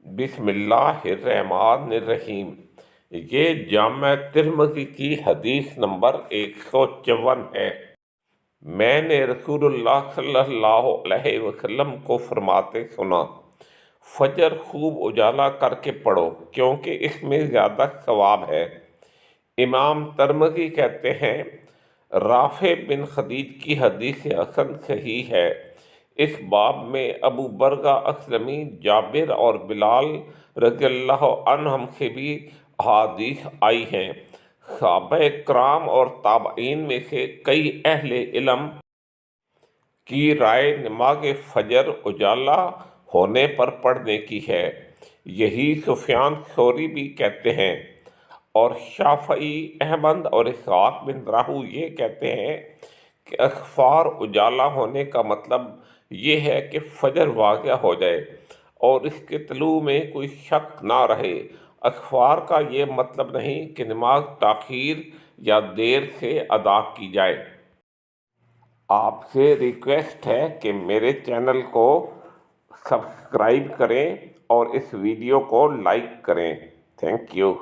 بسم اللہ الرحمن الرحیم۔ یہ جامع ترمذی کی حدیث نمبر 154 ہے۔ میں نے رسول اللہ صلی اللہ علیہ وسلم کو فرماتے سنا، فجر خوب اجالا کر کے پڑھو کیونکہ اس میں زیادہ ثواب ہے۔ امام ترمذی کہتے ہیں، رافع بن خدیج کی حدیث حسن صحیح ہے۔ اس باب میں ابو برزہ اسلمی، جابر اور بلال رضی اللہ عنہم سے بھی احادیث آئی ہیں۔ صحابہ کرام اور تابعین میں سے کئی اہل علم کی رائے نماز فجر اجالا ہونے پر پڑھنے کی ہے۔ یہی سفیان ثوری بھی کہتے ہیں، اور شافعی، احمد اور اسحاق بن راہویہ یہ کہتے ہیں کہ اسفار اجالا ہونے کا مطلب یہ ہے کہ فجر واضح ہو جائے اور اس کے طلوع میں کوئی شک نہ رہے۔ اسفار کا یہ مطلب نہیں کہ نماز تاخیر یا دیر سے ادا کی جائے۔ آپ سے ریکویسٹ ہے کہ میرے چینل کو سبسکرائب کریں اور اس ویڈیو کو لائک کریں۔ Thank you.